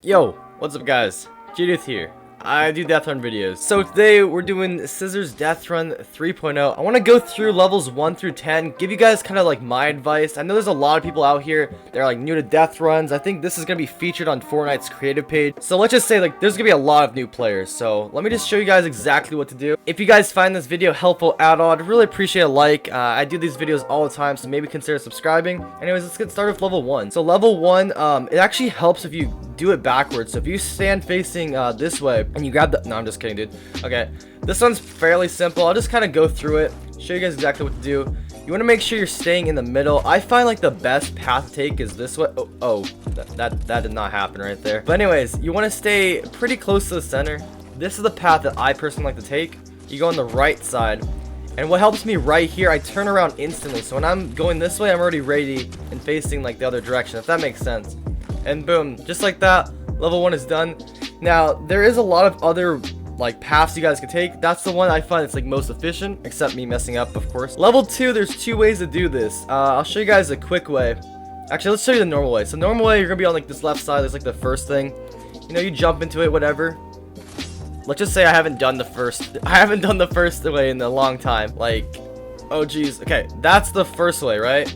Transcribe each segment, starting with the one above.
Yo, what's up guys? Cizzorz here. I do death run videos. So today we're doing Cizzorz Death Run 3.0. I want to go through levels 1 through 10, give you guys kind of like my advice. I know there's a lot of people out here that are like new to death runs. I think this is going to be featured on Fortnite's creative page. So let's just say like there's going to be a lot of new players. So let me just show you guys exactly what to do. If you guys find this video helpful at all, I'd really appreciate a like. I do these videos all the time, so maybe consider subscribing. Anyways, let's get started with level 1. So level 1, it actually helps if you do it backwards. So if you stand facing this way and you grab the no, I'm just kidding, dude. Okay, this one's fairly simple. I'll just kind of go through it, show you guys exactly what to do. You want to make sure you're staying in the middle. I find like the best path to take is this way. That did not happen right there. But anyways, you want to stay pretty close to the center. This is the path that I personally like to take. You go on the right side, and what helps me right here, I turn around instantly. So when I'm going this way, I'm already ready and facing like the other direction, if that makes sense. And boom, just like that, level 1 is done. Now there is a lot of other like paths you guys can take. That's the one I find it's like most efficient, except me messing up, of course. Level 2, there's 2 ways to do this. I'll show you guys a quick way. Actually, let's show you the normal way. So normal way, you're gonna be on like this left side. There's like the first thing, you know, you jump into it, whatever. Let's just say I haven't done the first way in a long time. Like, oh geez. Okay, that's the first way, right?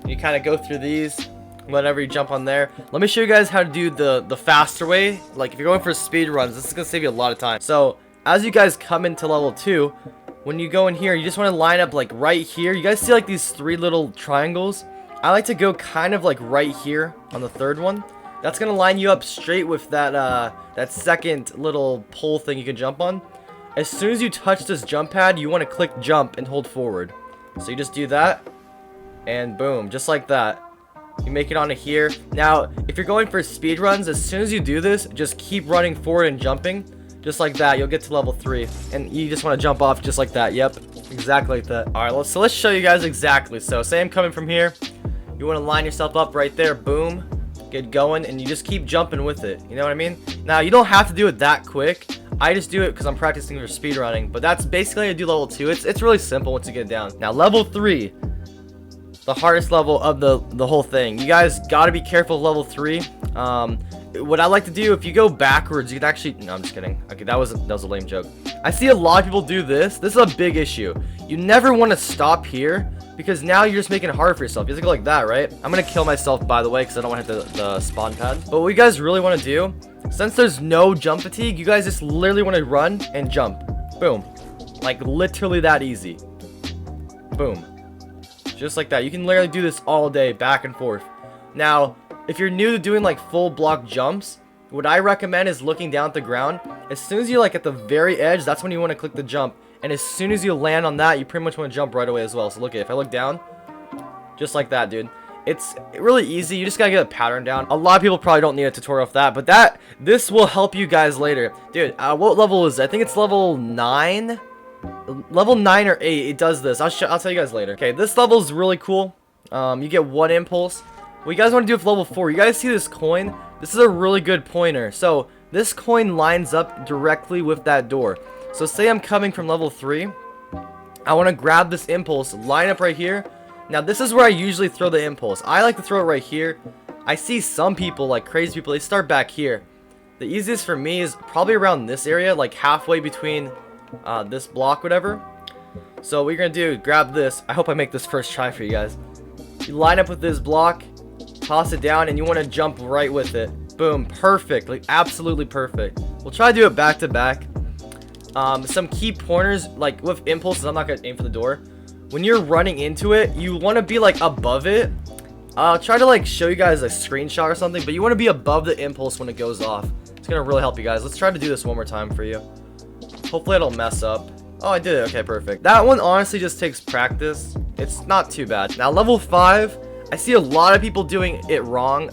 You kind of go through these whenever you jump on there. Let me show you guys how to do the faster way. Like if you're going for speed runs, this is gonna save you a lot of time. So as you guys come into level 2, when you go in here, you just want to line up like right here. You guys see like these 3 little triangles? I like to go kind of like right here on the third one. That's gonna line you up straight with that that second little pole thing you can jump on. As soon as you touch this jump pad, you want to click jump and hold forward. So you just do that, and boom, just like that. You make it onto here. Now, if you're going for speed runs, as soon as you do this, just keep running forward and jumping. Just like that, you'll get to level 3. And you just want to jump off just like that. Yep, exactly like that. Alright, let's show you guys exactly. So, say I'm coming from here. You want to line yourself up right there. Boom. Get going, and you just keep jumping with it. You know what I mean? Now, you don't have to do it that quick. I just do it because I'm practicing for speed running. But that's basically how you do level 2. It's really simple once you get it down. Now, level 3. The hardest level of the whole thing. You guys got to be careful of level 3. What I like to do, if you go backwards, you can actually, no, I'm just kidding. Okay, that was a lame joke. I see a lot of people do this. This is a big issue. You never want to stop here, because now you're just making it hard for yourself. You have to go like that, right? I'm gonna kill myself, by the way, because I don't want to hit the spawn pad. But what you guys really want to do, since there's no jump fatigue, you guys just literally want to run and jump. Boom. Like literally that easy. Boom. Just like that. You can literally do this all day, back and forth. Now, if you're new to doing like full block jumps, what I recommend is looking down at the ground. As soon as you're like at the very edge, that's when you want to click the jump. And as soon as you land on that, you pretty much want to jump right away as well. So look, if I look down, just like that, dude. It's really easy. You just gotta get a pattern down. A lot of people probably don't need a tutorial for that, but this will help you guys later. Dude, what level is it? I think it's level 9. Level 9 or 8, it does this. I'll tell you guys later. Okay, this level is really cool. You get 1 impulse. What you guys want to do with level 4, you guys see this coin? This is a really good pointer. So this coin lines up directly with that door. So say I'm coming from level 3. I want to grab this impulse, line up right here. Now this is where I usually throw the impulse. I like to throw it right here. I see some people, like crazy people, they start back here. The easiest for me is probably around this area, like halfway between this block, whatever. So what you're gonna do, grab this. I hope I make this first try for you guys. You line up with this block, toss it down, and you want to jump right with it. Boom, perfect, like absolutely perfect. We'll try to do it back to back. Some key pointers, like with impulses, I'm not gonna aim for the door. When you're running into it, you want to be like above it. I'll try to like show you guys a screenshot or something, but you want to be above the impulse when it goes off. It's gonna really help you guys. Let's try to do this one more time for you. Hopefully I don't mess up. Oh, I did it. Okay, perfect. That one honestly just takes practice. It's not too bad. Now, level 5, I see a lot of people doing it wrong.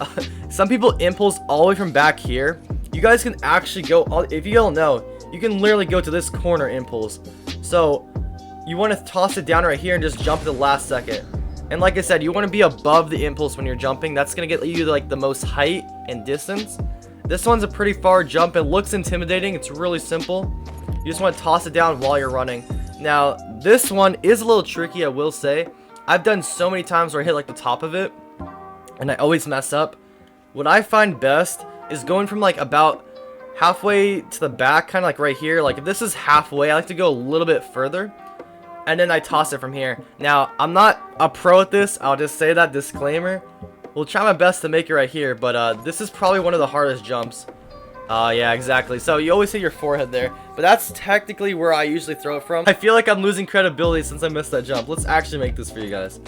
Some people impulse all the way from back here. You guys can actually go, if you don't know, you can literally go to this corner impulse. So, you want to toss it down right here and just jump at the last second. And like I said, you want to be above the impulse when you're jumping. That's going to get you like the most height and distance. This one's a pretty far jump. It looks intimidating. It's really simple. You just want to toss it down while you're running. Now, this one is a little tricky, I will say. I've done so many times where I hit like the top of it, and I always mess up. What I find best is going from like about halfway to the back, kind of like right here. Like if this is halfway, I like to go a little bit further, and then I toss it from here. Now, I'm not a pro at this. I'll just say that disclaimer. We'll try my best to make it right here, but this is probably one of the hardest jumps. Yeah, exactly. So you always hit your forehead there, but that's technically where I usually throw it from. I feel like I'm losing credibility since I missed that jump. Let's actually make this for you guys.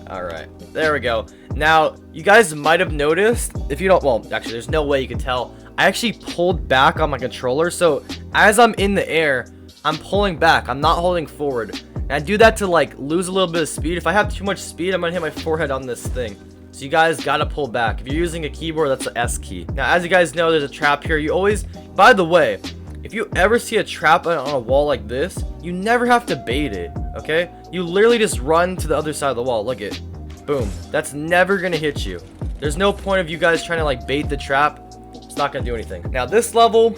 Alright, there we go. Now, you guys might have noticed, if you don't, well, actually, there's no way you can tell. I actually pulled back on my controller, so as I'm in the air, I'm pulling back. I'm not holding forward. And I do that to, like, lose a little bit of speed. If I have too much speed, I'm gonna hit my forehead on this thing. So you guys gotta pull back. If you're using a keyboard, that's the S key. Now, as you guys know, there's a trap here. You always, by the way, if you ever see a trap on a wall like this, you never have to bait it, okay? You literally just run to the other side of the wall. Look it. Boom. That's never gonna hit you. There's no point of you guys trying to like bait the trap. It's not gonna do anything. Now this level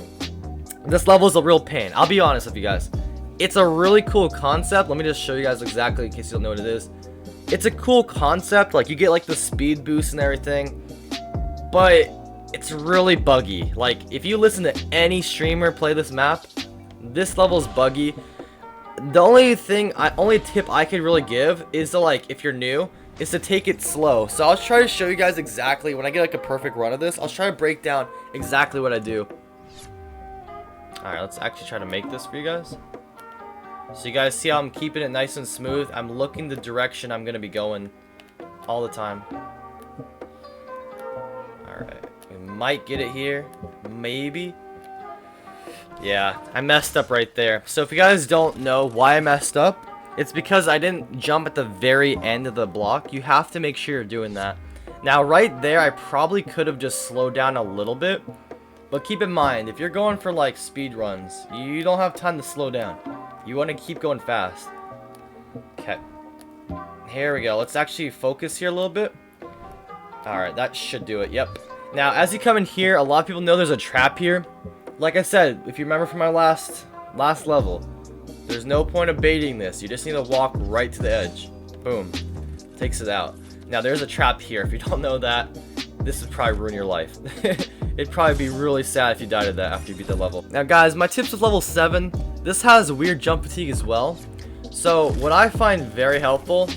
is a real pain. I'll be honest with you guys. It's a really cool concept. Let me just show you guys exactly in case you don't know what it is. It's a cool concept. Like you get like the speed boost and everything, but it's really buggy. Like if you listen to any streamer play this map, this level's buggy. The only tip I could really give is to, like, if you're new, is to take it slow. So I'll try to show you guys exactly, when I get like a perfect run of this, I'll try to break down exactly what I do. Alright, let's actually try to make this for you guys. So you guys see how I'm keeping it nice and smooth. I'm looking the direction I'm going to be going all the time. Alright, we might get it here. Maybe. Yeah, I messed up right there. So if you guys don't know why I messed up, it's because I didn't jump at the very end of the block. You have to make sure you're doing that. Now right there, I probably could have just slowed down a little bit. But keep in mind, if you're going for like speed runs, you don't have time to slow down. You want to keep going fast. Okay. Here we go. Let's actually focus here a little bit. Alright, that should do it. Yep. Now, as you come in here, a lot of people know there's a trap here. Like I said, if you remember from my last level, there's no point of baiting this. You just need to walk right to the edge. Boom. Takes it out. Now, there's a trap here. If you don't know that, this would probably ruin your life. It'd probably be really sad if you died at that after you beat the level. Now, guys, my tips with level 7. This has weird jump fatigue as well. So, what I find very helpful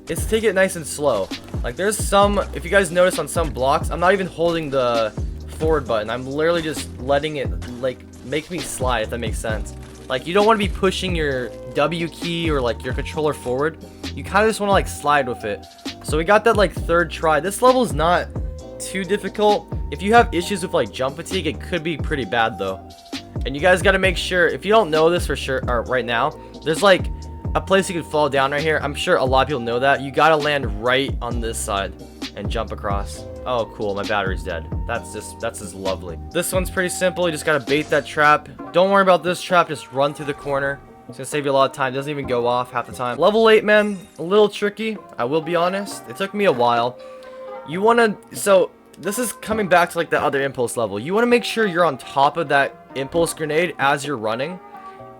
is to take it nice and slow. Like, there's some, if you guys notice on some blocks, I'm not even holding the forward button. I'm literally just letting it, like, make me slide, if that makes sense. Like, you don't want to be pushing your W key or, like, your controller forward. You kind of just want to, like, slide with it. So we got that, like, third try. This level is not too difficult. If you have issues with, like, jump fatigue, it could be pretty bad, though. And you guys got to make sure, if you don't know this for sure, or right now, there's, like, a place you can fall down right here. I'm sure a lot of people know that. You got to land right on this side and jump across. Oh, cool. My battery's dead. That's just lovely. This one's pretty simple. You just got to bait that trap. Don't worry about this trap. Just run through the corner. It's going to save you a lot of time. It doesn't even go off half the time. Level 8, man, a little tricky. I will be honest. It took me a while. You want to... So, this is coming back to, like, the other impulse level. You want to make sure you're on top of that impulse grenade as you're running.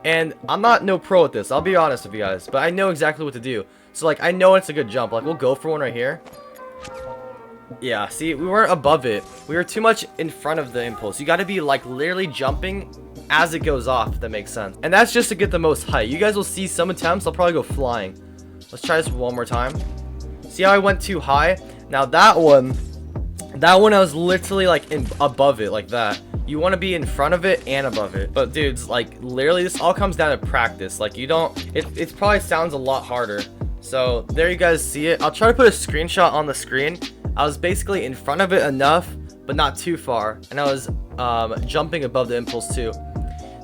And I'm not no pro at this. I'll be honest with you guys. But I know exactly what to do. So, like, I know it's a good jump. Like, we'll go for one right here. Yeah, see, we weren't above it. We were too much in front of the impulse. You got to be, like, literally jumping as it goes off, if that makes sense. And that's just to get the most height. You guys will see some attempts. I'll probably go flying. Let's try this one more time. See how I went too high? Now, that one I was literally, like, above it, like that. You want to be in front of it and above it. But, dudes, like, literally, this all comes down to practice. Like, you don't... It probably sounds a lot harder. So, there you guys see it. I'll try to put a screenshot on the screen. I was basically in front of it enough, but not too far. And I was jumping above the impulse too.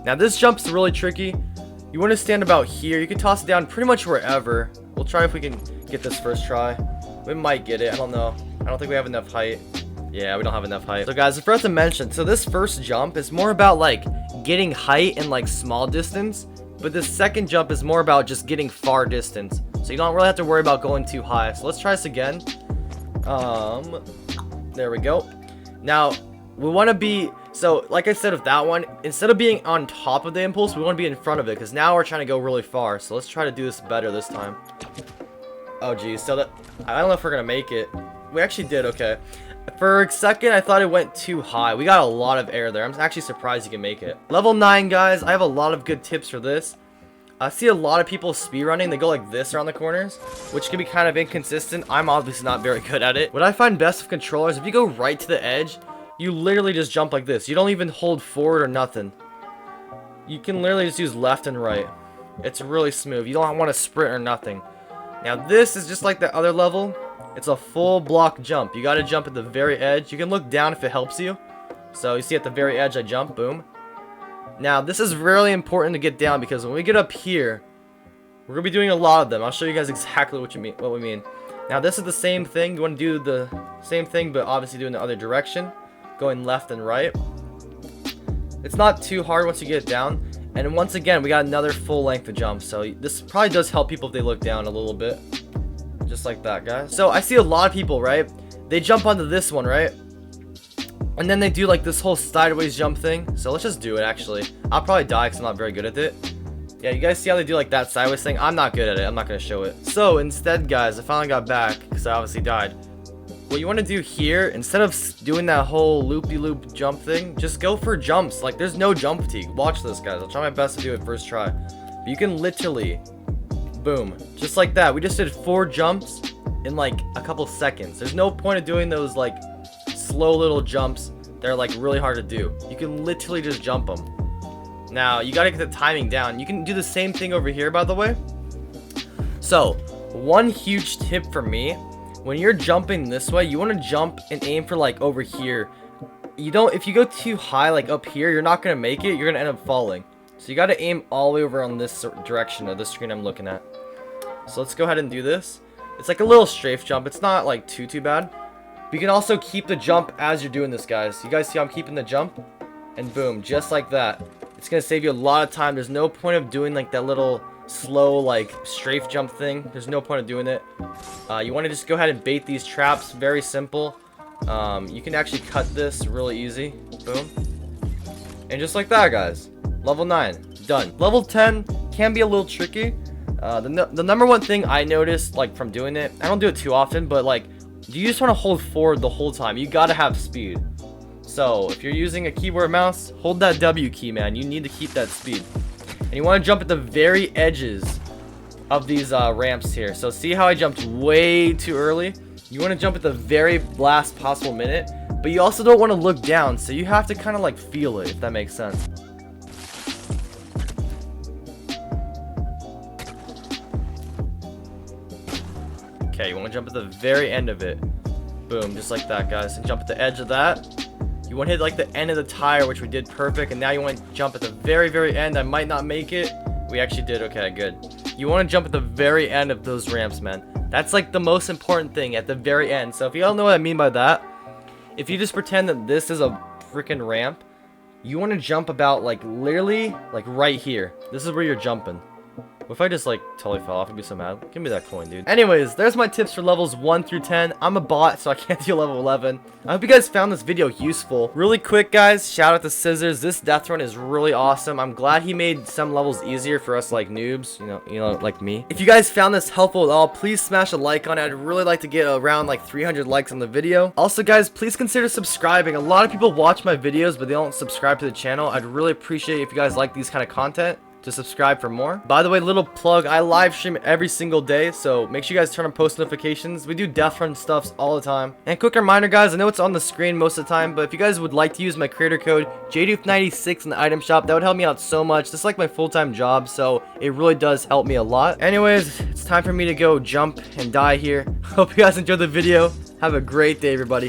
Now this jump's really tricky. You want to stand about here. You can toss it down pretty much wherever. We'll try if we can get this first try. We might get it. I don't know. I don't think we have enough height. Yeah, we don't have enough height. So guys, I forgot to mention, so this first jump is more about like getting height in like small distance. But this second jump is more about just getting far distance. So you don't really have to worry about going too high. So let's try this again. There we go. Now, we want to be, so like I said with that one, instead of being on top of the impulse, we want to be in front of it, because now we're trying to go really far. So let's try to do this better this time. Oh geez, so that, I don't know if we're gonna make it. We actually did okay. For a second, I thought it went too high. We got a lot of air there. I'm actually surprised you can make it. Level 9, guys. I have a lot of good tips for this. I see a lot of people speedrunning. They go like this around the corners, which can be kind of inconsistent. I'm obviously not very good at it. What I find best with controllers, if you go right to the edge, you literally just jump like this. You don't even hold forward or nothing. You can literally just use left and right. It's really smooth. You don't want to sprint or nothing. Now this is just like the other level. It's a full block jump. You got to jump at the very edge. You can look down if it helps you. So you see at the very edge I jump, boom. Now this is really important to get down because when we get up here, we're gonna be doing a lot of them. I'll show you guys exactly what we mean. Now this is the same thing. You want to do the same thing, but obviously do in the other direction, going left and right. It's not too hard once you get it down. And once again, we got another full length of jump. So this probably does help people if they look down a little bit. Just like that, guys. So I see a lot of people, right? They jump onto this one, right? And then they do like this whole sideways jump thing. So let's just do it, actually. I'll probably die because I'm not very good at it. Yeah, you guys see how they do like that sideways thing? I'm not good at it. I'm not going to show it. So instead, guys, I finally got back because I obviously died. What you want to do here, instead of doing that whole loopy-loop jump thing, just go for jumps. Like, there's no jump fatigue. Watch this, guys. I'll try my best to do it first try. But you can literally, boom, just like that. We just did 4 jumps in like a couple seconds. There's no point of doing those like slow little jumps. They're like really hard to do. You can literally just jump them. Now, you got to get the timing down. You can do the same thing over here, by the way. So, one huge tip for me, when you're jumping this way, you want to jump and aim for like over here. If you go too high like up here, you're not going to make it. You're going to end up falling. So you got to aim all the way over on this direction of the screen I'm looking at. So let's go ahead and do this. It's like a little strafe jump. It's not like too bad. But you can also keep the jump as you're doing this, guys. You guys see I'm keeping the jump? And boom, just like that. It's going to save you a lot of time. There's no point of doing like that little slow like strafe jump thing. There's no point of doing it. You want to just go ahead and bait these traps. Very simple. You can actually cut this really easy. Boom. And just like that, guys. Level 9. Done. Level 10 can be a little tricky. The number one thing I noticed like from doing it, I don't do it too often, but like you just want to hold forward the whole time. You got to have speed. So if you're using a keyboard or mouse, hold that W key, man. You need to keep that speed. And you want to jump at the very edges of these ramps here. So see how I jumped way too early? You want to jump at the very last possible minute, but you also don't want to look down. So you have to kind of like feel it, if that makes sense. Okay, you want to jump at the very end of it. Boom, just like that, guys. And jump at the edge of that. You want to hit like the end of the tire, which we did perfect. And now you want to jump at the very end. I might not make it. We actually did. Okay, good. You want to jump at the very end of those ramps, man. That's like the most important thing, at the very end. So if you don't know what I mean by that, if you just pretend that this is a freaking ramp, you want to jump about like literally like right here. This is where you're jumping. What if I just like totally fell off? I'd be so mad. Give me that coin, dude. Anyways, there's my tips for levels 1 through 10. I'm a bot, so I can't do level 11. I hope you guys found this video useful. Really quick, guys, shout out to Cizzorz. This death run is really awesome. I'm glad he made some levels easier for us like noobs, you know, like me. If you guys found this helpful at all, please smash a like on it. I'd really like to get around like 300 likes on the video. Also, guys, please consider subscribing. A lot of people watch my videos, but they don't subscribe to the channel. I'd really appreciate it if you guys like these kind of content to subscribe for more. By the way, little plug, I live stream every single day, so make sure you guys turn on post notifications. We do death run stuffs all the time. And quick reminder, guys, I know it's on the screen most of the time, but if you guys would like to use my creator code JDooth96 in the item shop, that would help me out so much. This is like my full-time job, so it really does help me a lot. Anyways, it's time for me to go jump and die here. Hope you guys enjoyed the video. Have a great day, everybody.